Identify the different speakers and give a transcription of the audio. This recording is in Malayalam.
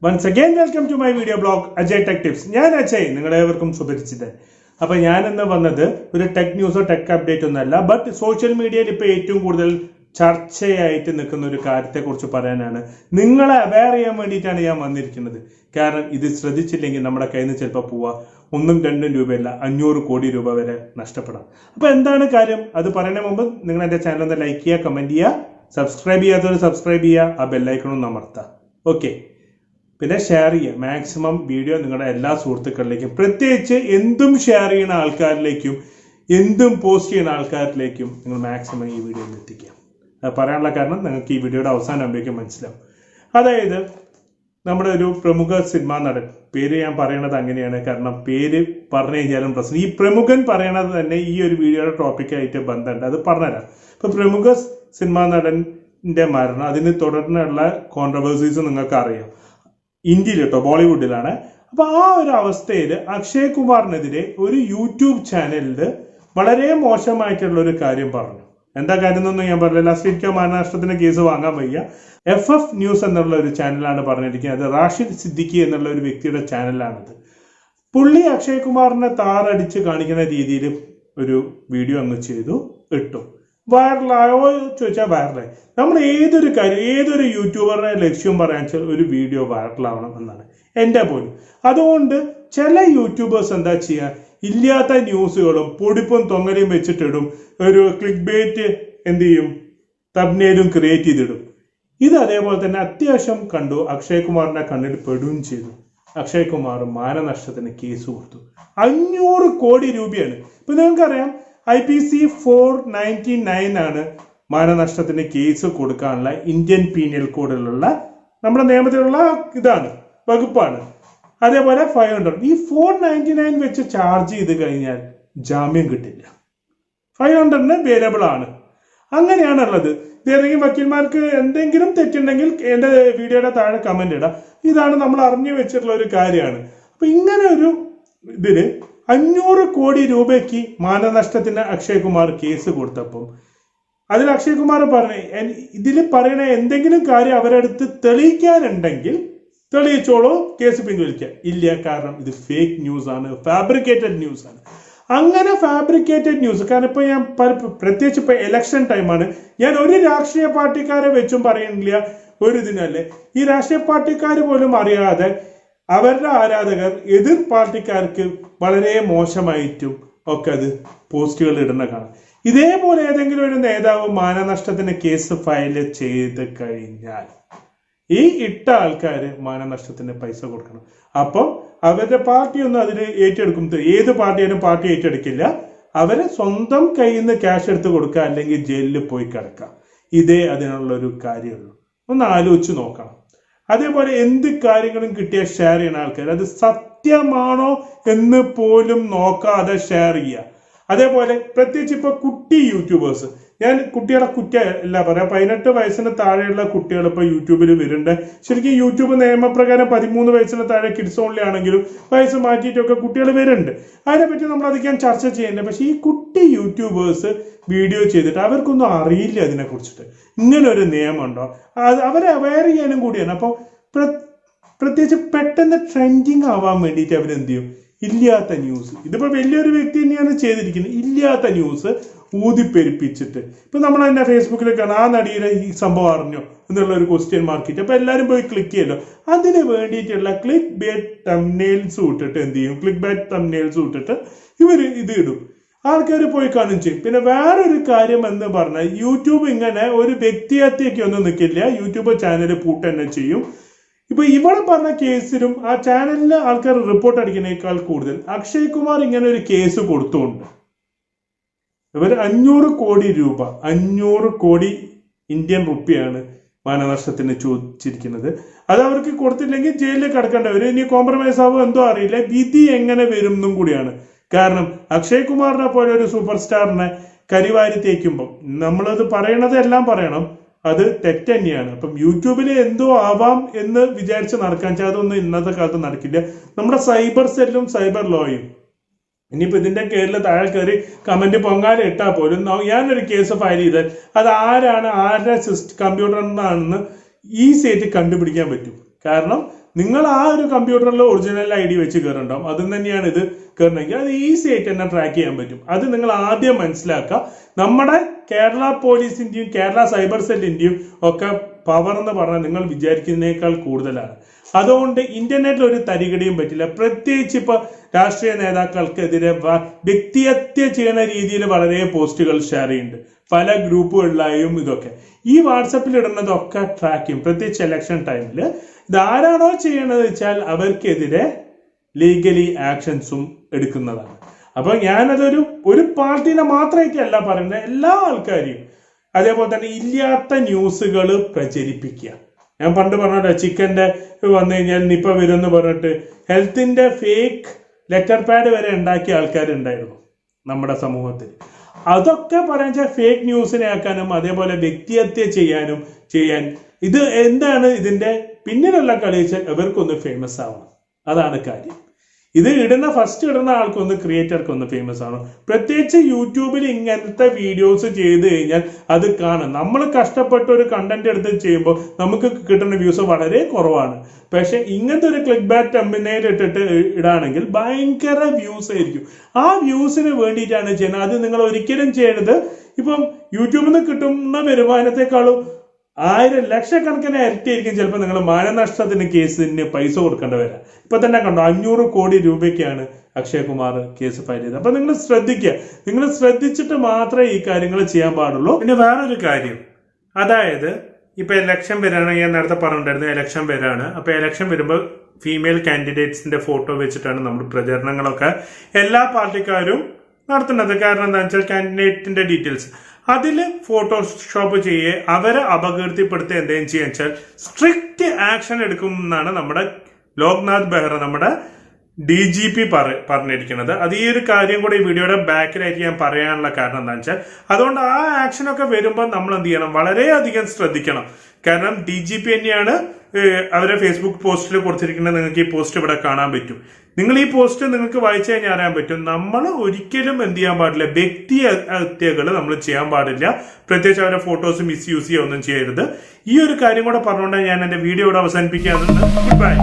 Speaker 1: Once again, welcome to my video blog AjayTechTips. ഞാൻ Ajay, നിങ്ങളേവർക്കും സുപരിചിതൻ. അപ്പോൾ ഞാൻ ഇന്ന് വന്നത് ഒരു ടെക് ന്യൂസോ ടെക് അപ്ഡേറ്റ് ഒന്നല്ല, ബട്ട് സോഷ്യൽ മീഡിയയിൽ ഇപ്പോൾ ഏറ്റവും കൂടുതൽ ചർച്ചയായിട്ട് നിൽക്കുന്ന ഒരു കാര്യത്തെക്കുറിച്ച് പറയാനാണ്. നിങ്ങളെ അവെയർ ചെയ്യാൻ വേണ്ടിയിട്ടാണ് ഞാൻ വന്നിരിക്കുന്നത്. കാരണം ഇത് ശ്രദ്ധിച്ചില്ലെങ്കിൽ നമ്മുടെ കയ്യിൽ നിന്ന് ചിലപ്പോൾ പോവുക 1-2 രൂപയല്ല 500 കോടി രൂപ വരെ നഷ്ടപ്പെടാം. അപ്പോൾ എന്താണ് കാര്യം? അത് പറയുന്നതിന് മുമ്പ് നിങ്ങൾ എൻ്റെ ചാനൽ ഒന്ന് ലൈക്ക് ചെയ്യുക, കമൻറ്റ് ചെയ്യുക, സബ്സ്ക്രൈബ് ചെയ്യാത്തവർ സബ്സ്ക്രൈബ് ചെയ്യുക, ആ ബെല്ലൈക്കണും അമർത്തുക. ഓക്കെ, പിന്നെ ഷെയർ ചെയ്യുക. മാക്സിമം വീഡിയോ നിങ്ങളുടെ എല്ലാ സുഹൃത്തുക്കളിലേക്കും, പ്രത്യേകിച്ച് എന്തും ഷെയർ ചെയ്യുന്ന ആൾക്കാരിലേക്കും എന്തും പോസ്റ്റ് ചെയ്യുന്ന ആൾക്കാരിലേക്കും നിങ്ങൾ മാക്സിമം ഈ വീഡിയോ എത്തിക്കുക. അത് പറയാനുള്ള കാരണം നിങ്ങൾക്ക് ഈ വീഡിയോയുടെ അവസാനം ആകുമ്പോഴേക്കും മനസ്സിലാവും. അതായത് നമ്മുടെ ഒരു പ്രമുഖ സിനിമാ നടൻ, പേര് ഞാൻ പറയണത് അങ്ങനെയാണ് കാരണം പേര് പറഞ്ഞു കഴിഞ്ഞാലും പ്രശ്നം. ഈ പ്രമുഖൻ പറയണത് തന്നെ ഈ ഒരു വീഡിയോയുടെ ടോപ്പിക്കായിട്ട് ബന്ധമുണ്ട്, അത് പറഞ്ഞുതരാം. ഇപ്പൊ പ്രമുഖ സിനിമാ നടന്റെ മരണം, അതിന് തുടർന്നുള്ള കോൺട്രവേഴ്സീസ് നിങ്ങൾക്ക് അറിയാം. ഇന്ത്യയിൽ കേട്ടോ, ബോളിവുഡിലാണ്. അപ്പൊ ആ ഒരു അവസ്ഥയിൽ അക്ഷയ് കുമാറിനെതിരെ ഒരു യൂട്യൂബ് ചാനലിൽ വളരെ മോശമായിട്ടുള്ള ഒരു കാര്യം പറഞ്ഞു. എന്താ കാര്യം എന്നൊന്നും ഞാൻ പറഞ്ഞില്ല. ലാസ്റ്റ് മാനനഷ്ടത്തിന് കേസ് വാങ്ങാൻ വയ്യ. FF ന്യൂസ് എന്നുള്ള ഒരു ചാനലാണ് പറഞ്ഞിരിക്കുന്നത്. അത് റാഷിദ് സിദ്ദിഖി എന്നുള്ള ഒരു വ്യക്തിയുടെ ചാനലാണിത്. പുള്ളി അക്ഷയ് കുമാറിനെ താറടിച്ച് കാണിക്കുന്ന രീതിയിൽ ഒരു വീഡിയോ അങ്ങ് ചെയ്തു ഇട്ടു. വൈറലായോ ചോദിച്ചാൽ വൈറലായി. നമ്മൾ ഏതൊരു കാര്യം, ഏതൊരു യൂട്യൂബറിനെ ലക്ഷ്യം പറയാൻ വെച്ചാൽ ഒരു വീഡിയോ വൈറലാവണം എന്നാണ് എൻ്റെ പോലും. അതുകൊണ്ട് ചില യൂട്യൂബേഴ്സ് എന്താ ചെയ്യുക, ഇല്ലാത്ത ന്യൂസുകളും പൊടിപ്പും തൊങ്ങലും വെച്ചിട്ടിടും. ഒരു ക്ലിക്ക് ബേറ്റ് എന്ത് ചെയ്യും, തബ്നേലും ക്രിയേറ്റ് ചെയ്തിടും. ഇത് അതേപോലെ തന്നെ അത്യാവശ്യം കണ്ടു, അക്ഷയ് കുമാറിന്റെ കണ്ണിൽ പെടുകയും ചെയ്തു. അക്ഷയ് കുമാർ മാനനഷ്ടത്തിന് കേസ് കൊടുത്തു. 500 കോടി രൂപയാണ്. ഇപ്പൊ നിങ്ങൾക്കറിയാം IPC 499 ആണ് മാനനഷ്ടത്തിന് കേസ് കൊടുക്കാനുള്ള ഇന്ത്യൻ പീനൽ കോഡിലുള്ള നമ്മുടെ നിയമത്തിലുള്ള ഇതാണ്, വകുപ്പാണ്. അതേപോലെ 500, ഈ 499 വെച്ച് ചാർജ് ചെയ്ത് കഴിഞ്ഞാൽ ജാമ്യം കിട്ടില്ല. 500 വേരിയബിൾ ആണ്. അങ്ങനെയാണുള്ളത്. ഏതെങ്കിലും വക്കീൽമാർക്ക് എന്തെങ്കിലും തെറ്റുണ്ടെങ്കിൽ എൻ്റെ വീഡിയോയുടെ താഴെ കമന്റ് ഇടാം. ഇതാണ് നമ്മൾ അറിഞ്ഞു വെച്ചിട്ടുള്ള ഒരു കാര്യമാണ്. അപ്പൊ ഇങ്ങനെ ഒരു ഇതില് 500 കോടി രൂപയ്ക്ക് മാനനഷ്ടത്തിന് അക്ഷയ് കുമാർ കേസ് കൊടുത്തപ്പം അതിൽ അക്ഷയ് കുമാർ പറഞ്ഞു, ഇതിൽ പറയണ എന്തെങ്കിലും കാര്യം അവരടുത്ത് തെളിയിക്കാനുണ്ടെങ്കിൽ തെളിയിച്ചോളൂ, കേസ് പിൻവലിക്കുക. ഇല്ല, കാരണം ഇത് ഫേക്ക് ന്യൂസ് ആണ്, ഫാബ്രിക്കേറ്റഡ് ന്യൂസ് ആണ്. അങ്ങനെ ഫാബ്രിക്കേറ്റഡ് ന്യൂസ്, കാരണം ഇപ്പൊ ഞാൻ പ്രത്യേകിച്ച് ഇപ്പൊ ഇലക്ഷൻ ടൈമാണ്, ഞാൻ ഒരു രാഷ്ട്രീയ പാർട്ടിക്കാരെ വെച്ചും പറയുന്നില്ല ഒരു ഇതിനല്ലേ. ഈ രാഷ്ട്രീയ പാർട്ടിക്കാർ പോലും അറിയാതെ അവരുടെ ആരാധകർ എതിർ പാർട്ടിക്കാർക്ക് വളരെ മോശമായിട്ടും ഒക്കെ അത് പോസ്റ്റുകൾ ഇടുന്ന കാണാം. ഇതേപോലെ ഏതെങ്കിലും ഒരു നേതാവ് മാനനഷ്ടത്തിന് കേസ് ഫയൽ ചെയ്ത് കഴിഞ്ഞാൽ ഈ ഇട്ട ആൾക്കാര് മാനനഷ്ടത്തിന് പൈസ കൊടുക്കണം. അപ്പോൾ അവരുടെ പാർട്ടിയൊന്നും അതിന് ഏറ്റെടുക്കും. ഏത് പാർട്ടിയാലും പാർട്ടി ഏറ്റെടുക്കില്ല. അവരെ സ്വന്തം കയ്യിൽ നിന്ന് ക്യാഷ് എടുത്ത് കൊടുക്കുക, അല്ലെങ്കിൽ ജയിലിൽ പോയി കിടക്കാം. ഇതേ അതിനുള്ളൊരു കാര്യമുള്ളൂ. ഒന്ന് ആലോചിച്ച് നോക്കണം. അതേപോലെ എന്ത് കാര്യങ്ങളും കിട്ടിയ ഷെയർ ചെയ്യുന്ന ആൾക്കാർ അത് സത്യമാണോ എന്ന് പോലും നോക്കാതെ ഷെയർ ചെയ്യുക. അതേപോലെ പ്രത്യേകിച്ച് ഇപ്പൊ കുട്ടി യൂട്യൂബേഴ്സ്, ഞാൻ കുട്ടികളെ അല്ല പറയാം, 18 വയസ്സിന് താഴെയുള്ള കുട്ടികൾ ഇപ്പൊ യൂട്യൂബിൽ വരുന്നുണ്ട്. ശരിക്കും യൂട്യൂബ് നിയമപ്രകാരം 13 വയസ്സിന് താഴെ കിഡ്സ് ഓൺലി ആണെങ്കിലും വയസ്സ് മാറ്റിയിട്ടൊക്കെ കുട്ടികൾ വരുന്നുണ്ട്. അതിനെപ്പറ്റി നമ്മൾ അധികം ചർച്ച ചെയ്യുന്നുണ്ട്. പക്ഷെ ഈ കുട്ടി യൂട്യൂബേഴ്സ് വീഡിയോ ചെയ്തിട്ട് അവർക്കൊന്നും അറിയില്ല അതിനെ കുറിച്ചിട്ട്. ഇങ്ങനെ ഒരു നിയമമുണ്ടോ, അവരെ അവെയർ ചെയ്യാനും കൂടിയാണ്. അപ്പോൾ പ്രത്യേകിച്ച് പെട്ടെന്ന് ട്രെൻഡിങ് ആവാൻ വേണ്ടിയിട്ട് അവരെന്ത് ചെയ്യും, ഇല്ലാത്ത ന്യൂസ്, ഇതിപ്പോ വലിയൊരു വ്യക്തി തന്നെയാണ് ചെയ്തിരിക്കുന്നത്, ഇല്ലാത്ത ന്യൂസ് ഊതിപ്പെരുപ്പിച്ചിട്ട്. ഇപ്പൊ നമ്മൾ തന്നെ ഫേസ്ബുക്കിലൊക്കെയാണ് ആ നടിയുടെ ഈ സംഭവം അറിഞ്ഞോ എന്നുള്ള ഒരു ക്വസ്റ്റ്യൻ മാർക്കിട്ട് അപ്പൊ എല്ലാവരും പോയി ക്ലിക്ക് ചെയ്യല്ലോ. അതിന് വേണ്ടിയിട്ടുള്ള ക്ലിക്ക് ബേറ്റ് തംബ്നെയിൽസ് ഇട്ടിട്ട് എന്ത് ചെയ്യും, ക്ലിക്ക് ബേറ്റ് തംബ്നെയിൽസ് ഇട്ടിട്ട് ഇവർ ഇത് ഇടും, ആൾക്കാർ പോയി കാണും ചെയ്യും. പിന്നെ വേറൊരു കാര്യം എന്ന് പറഞ്ഞാൽ യൂട്യൂബ് ഇങ്ങനെ ഒരു വ്യക്തിഹത്യയ്ക്ക് ഒന്നും നിൽക്കില്ല, യൂട്യൂബ് ചാനൽ പൂട്ട് തന്നെ ചെയ്യും. ഇപ്പൊ ഇവിടെ പറഞ്ഞ കേസിലും ആ ചാനലിന് ആൾക്കാർ റിപ്പോർട്ട് അടിക്കുന്നതിനേക്കാൾ കൂടുതൽ അക്ഷയ് കുമാർ ഇങ്ങനെ ഒരു കേസ് കൊടുത്തുകൊണ്ട് ഇവർ 500 കോടി രൂപ, 500 കോടി ഇന്ത്യൻ റുപ്പിയാണ് മാനനഷ്ടത്തിന് ചോദിച്ചിരിക്കുന്നത്. അത് അവർക്ക് കൊടുത്തില്ലെങ്കിൽ ജയിലിൽ കിടക്കേണ്ടി വരും. ഇനി കോംപ്രമൈസ് ആവുമോ എന്തോ അറിയില്ല. വിധി എങ്ങനെ വരും എന്നും കൂടിയാണ്. കാരണം അക്ഷയ് കുമാറിനെ പോലെ ഒരു സൂപ്പർ സ്റ്റാറിനെ കരിവാരി തേക്കുമ്പോൾ നമ്മളത് പറയണത് എല്ലാം പറയണം, അത് തെറ്റ് തന്നെയാണ്. അപ്പം യൂട്യൂബിൽ എന്തോ ആവാം എന്ന് വിചാരിച്ച് നടക്കാൻ വെച്ചാൽ അതൊന്നും ഇന്നത്തെ കാലത്ത് നടക്കില്ല. നമ്മുടെ സൈബർ സെല്ലും സൈബർ ലോയും ഇനിയിപ്പോ ഇതിന്റെ കേറിൽ താഴെ കയറി കമന്റ് പൊങ്കാല ഇട്ടാൽ പോലും ഞാനൊരു കേസ് ഫയൽ ചെയ്താൽ അത് ആരാണ്, ആരുടെ കമ്പ്യൂട്ടറിനാണെന്ന് ഈസി ആയിട്ട് കണ്ടുപിടിക്കാൻ പറ്റും. കാരണം നിങ്ങൾ ആ ഒരു കമ്പ്യൂട്ടറിൽ ഒറിജിനൽ ID വെച്ച് കയറുണ്ടാവും. അതും തന്നെയാണ് ഇത് കയറണമെങ്കിൽ അത് ഈസി ആയിട്ട് തന്നെ ട്രാക്ക് ചെയ്യാൻ പറ്റും. അത് നിങ്ങൾ ആദ്യം മനസ്സിലാക്കുക. നമ്മുടെ കേരള പോലീസിന്റെയും കേരള സൈബർ സെല്ലിന്റെയും ഒക്കെ പവർ എന്ന് പറഞ്ഞാൽ നിങ്ങൾ വിചാരിക്കുന്നതിനേക്കാൾ കൂടുതലാണ്. അതുകൊണ്ട് ഇന്റർനെറ്റിൽ ഒരു തരികടിയും പറ്റില്ല. പ്രത്യേകിച്ച് ഇപ്പൊ രാഷ്ട്രീയ നേതാക്കൾക്കെതിരെ വ്യക്തിഹത്യ ചെയ്യുന്ന രീതിയിൽ വളരെ പോസ്റ്റുകൾ ഷെയർ ചെയ്യുന്നുണ്ട് പല ഗ്രൂപ്പുകളിലായും. ഇതൊക്കെ ഈ വാട്സപ്പിൽ ഇടുന്നതൊക്കെ ട്രാക്ക് ചെയ്യും. പ്രത്യേകിച്ച് ഇലക്ഷൻ ടൈമിൽ ഇതാരാണോ ചെയ്യണത് വെച്ചാൽ അവർക്കെതിരെ ലീഗലി ആക്ഷൻസും എടുക്കുന്നതാണ്. അപ്പൊ ഒരു പാർട്ടിനെ മാത്രമല്ല പറയുന്നത്, എല്ലാ ആൾക്കാരെയും. അതേപോലെ തന്നെ ഇല്ലാത്ത ന്യൂസുകൾ പ്രചരിപ്പിക്കുക. ഞാൻ പണ്ട് പറഞ്ഞോ ചിക്കന്റെ വന്നു കഴിഞ്ഞാൽ നിപ്പ വരുമെന്ന് പറഞ്ഞിട്ട് ഹെൽത്തിന്റെ ഫേക്ക് ലെറ്റർ പാഡ് വരെ ഉണ്ടാക്കിയ ആൾക്കാരുണ്ടായിരുന്നു നമ്മുടെ സമൂഹത്തിൽ. അതൊക്കെ പറയാൻ ഫേക്ക് ന്യൂസിനെ ആക്കാനും അതേപോലെ വ്യക്തിഹത്യ ചെയ്യാൻ ഇത് എന്താണ് ഇതിന്റെ പിന്നിലുള്ള കളി വെച്ചാൽ ഇവർക്കൊന്ന് ഫേമസ് ആവണം. അതാണ് കാര്യം. ഇത് ഫസ്റ്റ് ഇടുന്ന ആൾക്കൊന്ന് ക്രിയേറ്റർക്കൊന്ന് ഫേമസ് ആവണം. പ്രത്യേകിച്ച് യൂട്യൂബിൽ ഇങ്ങനത്തെ വീഡിയോസ് ചെയ്ത് കഴിഞ്ഞാൽ അത് കാണാം. നമ്മൾ കഷ്ടപ്പെട്ട് ഒരു കണ്ടന്റ് എടുത്ത് ചെയ്യുമ്പോൾ നമുക്ക് കിട്ടുന്ന വ്യൂസ് വളരെ കുറവാണ്. പക്ഷെ ഇങ്ങനത്തെ ഒരു ക്ലിക്ക് ബാക്ക് തംബ്നെയിൽ ഇട്ടിട്ട് ഇടാണെങ്കിൽ ഭയങ്കര വ്യൂസ് ആയിരിക്കും. ആ വ്യൂസിന് വേണ്ടിയിട്ടാണ് ചെയ്യുന്നത്. അത് നിങ്ങൾ ഒരിക്കലും ചെയ്യരുത്. ഇപ്പം യൂട്യൂബിൽ നിന്ന് കിട്ടുന്ന വരുമാനത്തെക്കാളും 1000 ലക്ഷക്കണക്കിന് ഇരട്ടിയായിരിക്കും ചിലപ്പോൾ നിങ്ങൾ മാനനഷ്ടത്തിന് കേസിന് പൈസ കൊടുക്കേണ്ടി വരാം. ഇപ്പൊ തന്നെ കണ്ടോ 500 കോടി രൂപയ്ക്കാണ് അക്ഷയ്കുമാർ കേസ് ഫയൽ ചെയ്തത്. അപ്പൊ നിങ്ങൾ ശ്രദ്ധിക്കുക. നിങ്ങൾ ശ്രദ്ധിച്ചിട്ട് മാത്രമേ ഈ കാര്യങ്ങൾ ചെയ്യാൻ പാടുള്ളൂ. പിന്നെ വേറൊരു കാര്യം, അതായത് ഇപ്പൊ ഇലക്ഷൻ വരാണ്. ഞാൻ നേരത്തെ പറഞ്ഞിട്ടുണ്ടായിരുന്നു ഇലക്ഷൻ വരാണ്. അപ്പൊ ഇലക്ഷൻ വരുമ്പോൾ ഫീമെയിൽ കാൻഡിഡേറ്റ്സിന്റെ ഫോട്ടോ വെച്ചിട്ടാണ് നമ്മൾ പ്രചരണങ്ങളൊക്കെ എല്ലാ പാർട്ടിക്കാരും നടത്തുന്നത്. കാരണം എന്താണെന്ന് വെച്ചാൽ കാൻഡിഡേറ്റിന്റെ ഡീറ്റെയിൽസ് അതിൽ ഫോട്ടോഷോപ്പ് ചെയ്യേ അവരെ അപകീർത്തിപ്പെടുത്തുക എന്തെങ്കിലും ചെയ്യാന്ന് വെച്ചാൽ സ്ട്രിക്റ്റ് ആക്ഷൻ എടുക്കും എന്നാണ് നമ്മുടെ ലോക്നാഥ് ബെഹ്റ നമ്മുടെ DGP പറഞ്ഞിരിക്കുന്നത്. അത് ഈ ഒരു കാര്യം കൂടെ ഈ വീഡിയോയുടെ ബാക്കിലായിട്ട് ഞാൻ പറയാനുള്ള കാരണം എന്താണെന്ന് വെച്ചാൽ അതുകൊണ്ട് ആ ആക്ഷനൊക്കെ വരുമ്പോൾ നമ്മൾ എന്ത് ചെയ്യണം, വളരെയധികം ശ്രദ്ധിക്കണം. കാരണം DGP തന്നെയാണ് അവരെ ഫേസ്ബുക്ക് പോസ്റ്റിൽ കൊടുത്തിരിക്കുന്നത്. നിങ്ങൾക്ക് ഈ പോസ്റ്റ് ഇവിടെ കാണാൻ പറ്റും. നിങ്ങൾ ഈ പോസ്റ്റ് നിങ്ങൾക്ക് വായിച്ചു കഴിഞ്ഞാൽ അറിയാൻ പറ്റും. നമ്മൾ ഒരിക്കലും എന്ത് ചെയ്യാൻ പാടില്ല, വ്യക്തി ഹത്യകൾ നമ്മൾ ചെയ്യാൻ പാടില്ല. പ്രത്യേകിച്ച് അവരുടെ ഫോട്ടോസ് മിസ്യൂസ് ചെയ്യുക ഒന്നും ചെയ്യരുത്. ഈ ഒരു കാര്യം കൂടെ പറഞ്ഞുകൊണ്ട് ഞാൻ എന്റെ വീഡിയോ ഇവിടെ അവസാനിപ്പിക്കാറുണ്ട്. Good bye.